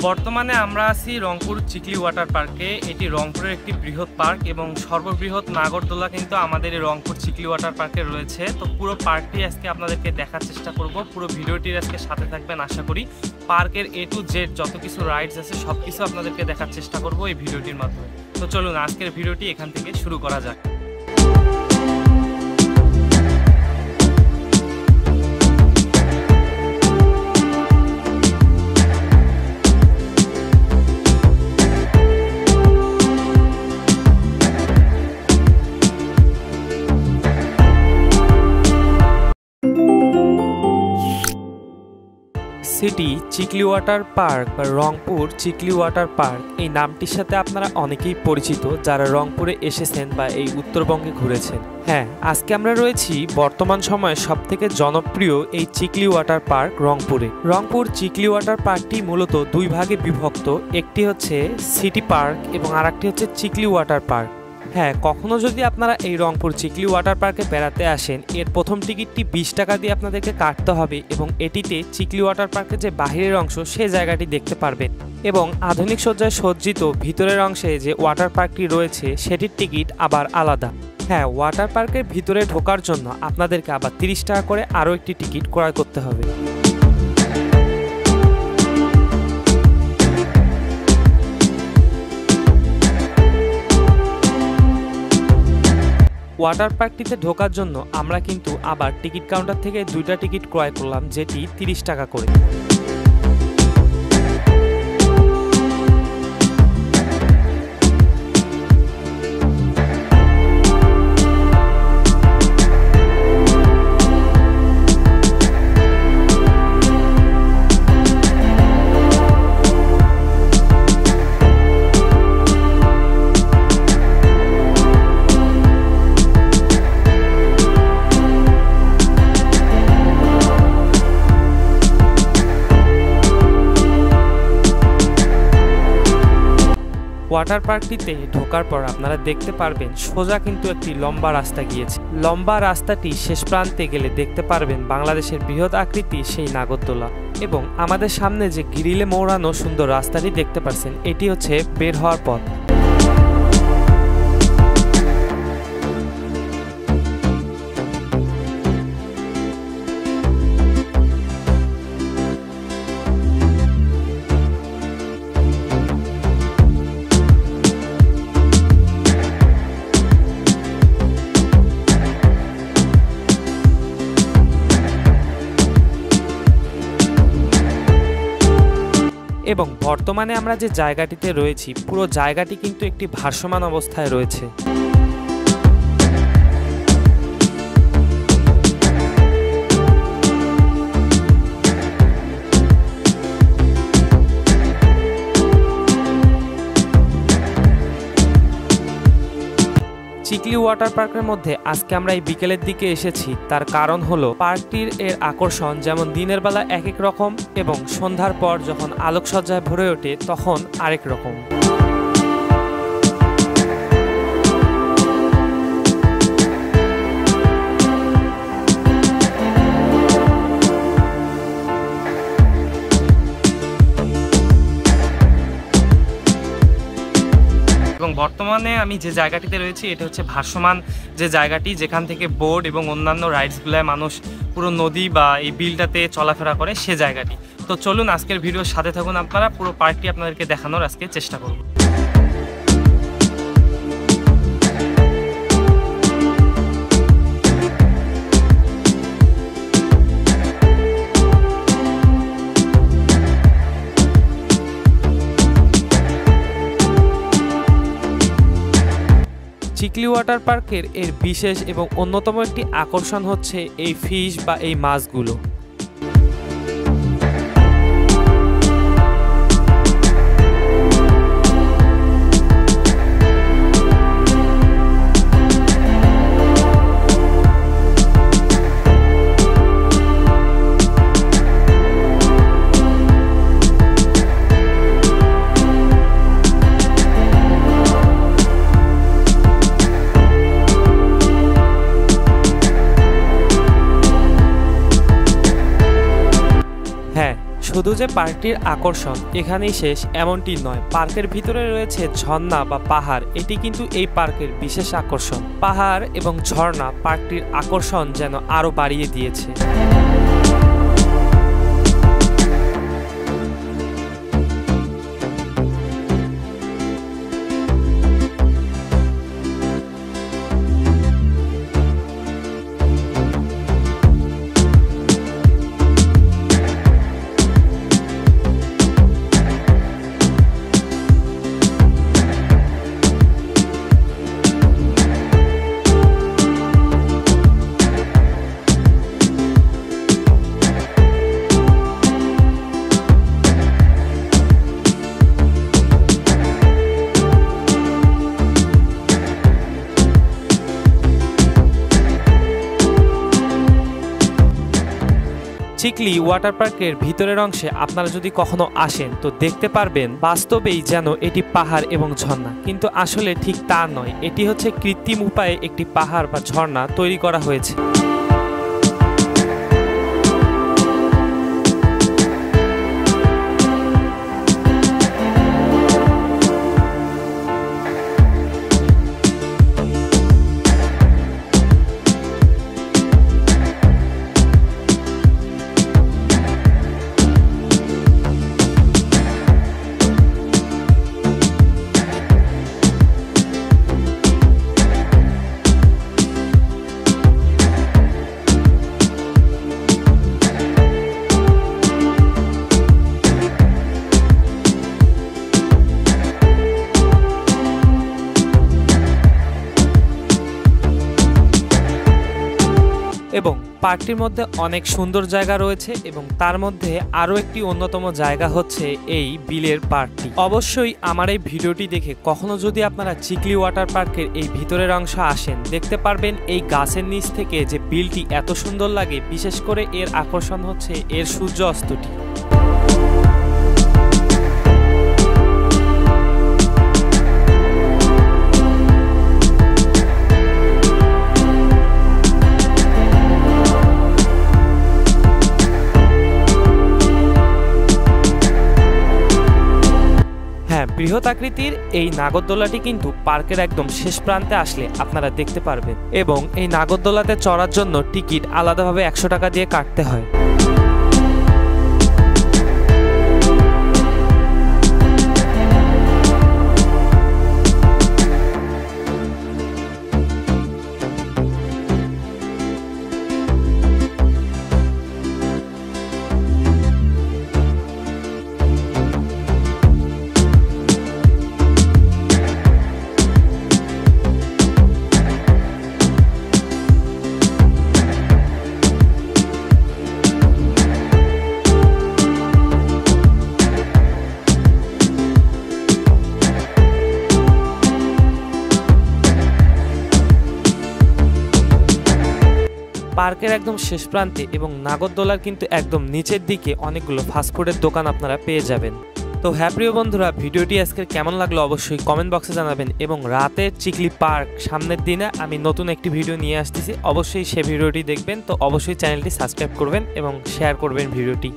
বর্তমানে আমরা আছি রংপুর চিকলি ওয়াটার পার্কে। এটি রংপুরের একটি বৃহৎ পার্ক এবং সর্ববৃহৎ নাগরদোলা কিন্তু আমাদের এই রংপুর চিকলি ওয়াটার পার্কে রয়েছে। তো পুরো পার্কটি আজকে আপনাদেরকে দেখার চেষ্টা করব। পুরো ভিডিওটির আজকে সাথে থাকবেন আশা করি। পার্কের A to Z যত কিছু রাইডস আছে সব কিছু আপনাদেরকে দেখার চেষ্টা করব এই ভিডিওটির মাধ্যমে। তো চলুন আজকের ভিডিওটি এখান থেকে শুরু করা যাক। সিটি চিকলি ওয়াটার পার্ক বা রংপুর চিকলি ওয়াটার পার্ক এই নামটির সাথে আপনারা অনেকেই পরিচিত যারা রংপুরে এসেছেন বা এই উত্তরবঙ্গে ঘুরেছেন। হ্যাঁ, আজকে আমরা রয়েছি বর্তমান সময়ে সবথেকে জনপ্রিয় এই চিকলি ওয়াটার পার্ক রংপুরে। রংপুর চিকলি ওয়াটার পার্কটি মূলত দুই ভাগে বিভক্ত, একটি হচ্ছে সিটি পার্ক এবং আরেকটি হচ্ছে চিকলি ওয়াটার পার্ক। হ্যাঁ, কখনো যদি আপনারা এই রংপুর চিকলি ওয়াটার পার্কে বেড়াতে আসেন, এর প্রথম টিকিটটি 20 টাকা দিয়ে আপনাদেরকে কাটতে হবে এবং এটিতে চিকলি ওয়াটার পার্কের যে বাহিরের অংশ সে জায়গাটি দেখতে পারবেন এবং আধুনিক সজ্জায় সজ্জিত ভিতরের অংশে যে ওয়াটার পার্কটি রয়েছে সেটির টিকিট আবার আলাদা। হ্যাঁ, ওয়াটার পার্কের ভিতরে ঢোকার জন্য আপনাদেরকে আবার 30 টাকা করে আরও একটি টিকিট ক্রয় করতে হবে। ওয়াটার পার্কটিতে ঢোকার জন্য আমরা কিন্তু আবার টিকিট কাউন্টার থেকে 2টা টিকিট ক্রয় করলাম, যেটি 30 টাকা করে। ওয়াটার পার্কটিতে ঢোকার পর আপনারা দেখতে পারবেন সোজা কিন্তু একটি লম্বা রাস্তা গিয়েছে। লম্বা রাস্তাটি শেষ প্রান্তে গেলে দেখতে পারবেন বাংলাদেশের বৃহৎ আকৃতি সেই নাগরদোলা এবং আমাদের সামনে যে গ্রিলে মোড়ানো সুন্দর রাস্তাটি দেখতে পাচ্ছেন এটি হচ্ছে বের হওয়ার পথ। এবং বর্তমানে আমরা যে জায়গাটিতে রয়েছি পুরো জায়গাটি কিন্তু একটি ভাসমান অবস্থায় রয়েছে। চিকলি ওয়াটার পার্কের মধ্যে আজকে আমরা এই বিকেলের দিকে এসেছি, তার কারণ হলো পার্কটির এর আকর্ষণ যেমন দিনের বেলা এক এক রকম এবং সন্ধ্যার পর যখন আলোকসজ্জায় ভরে ওঠে তখন আরেক রকম। এবং বর্তমানে আমি যে জায়গাটিতে রয়েছি এটা হচ্ছে ভাসমান যে জায়গাটি, যেখান থেকে বোট এবং অন্যান্য রাইডসগুলোয় মানুষ পুরো নদী বা এই বিলটাতে চলাফেরা করে সে জায়গাটি। তো চলুন আজকের ভিডিওর সাথে থাকুন, আপনারা পুরো পার্কটি আপনাদেরকে দেখানোর আজকে চেষ্টা করব। চিকলি ওয়াটার পার্কের এর বিশেষ এবং অন্যতম একটি আকর্ষণ হচ্ছে এই ফিশ বা এই মাছগুলো। শুধু যে পার্কটির আকর্ষণ এখানেই শেষ এমনটি নয়, পার্কের ভিতরে রয়েছে ঝর্ণা বা পাহাড়। এটি কিন্তু এই পার্কের বিশেষ আকর্ষণ। পাহাড় এবং ঝর্ণা পার্কটির আকর্ষণ যেন আরো বাড়িয়ে দিয়েছে। চিকলি ওয়াটার পার্কের ভিতরের অংশে আপনারা যদি কখনো আসেন তো দেখতে পারবেন বাস্তবেই যেন এটি পাহাড় এবং ঝর্ণা, কিন্তু আসলে ঠিক তা নয়। এটি হচ্ছে কৃত্রিম উপায়ে একটি পাহাড় বা ঝর্ণা তৈরি করা হয়েছে। এবং পার্কটির মধ্যে অনেক সুন্দর জায়গা রয়েছে এবং তার মধ্যে আরও একটি অন্যতম জায়গা হচ্ছে এই বিলের পার্কটি। অবশ্যই আমার এই ভিডিওটি দেখে কখনো যদি আপনারা চিকলি ওয়াটার পার্কের এই ভিতরের অংশ আসেন, দেখতে পারবেন এই গাছের নিচ থেকে যে বিলটি এত সুন্দর লাগে। বিশেষ করে এর আকর্ষণ হচ্ছে এর সূর্য অস্তটি। বৃহৎ আকৃতির এই নাগরদোলাটি কিন্তু পার্কের একদম শেষ প্রান্তে আসলে আপনারা দেখতে পারবেন এবং এই নাগরদোলাতে চড়ার জন্য টিকিট আলাদাভাবে 100 টাকা দিয়ে কাটতে হয়। পার্কের একদম শেষ প্রান্তে এবং নাগরদোলার কিন্তু একদম নিচের দিকে অনেকগুলো ফাস্টফুডের দোকান আপনারা পেয়ে যাবেন। তো হ্যাঁ প্রিয় বন্ধুরা, ভিডিওটি আজকের কেমন লাগলো অবশ্যই কমেন্ট বক্সে জানাবেন এবং রাতের চিকলি পার্ক সামনের দিনে আমি নতুন একটি ভিডিও নিয়ে আসতেছি, অবশ্যই সে ভিডিওটি দেখবেন। তো অবশ্যই চ্যানেলটি সাবস্ক্রাইব করবেন এবং শেয়ার করবেন ভিডিওটি।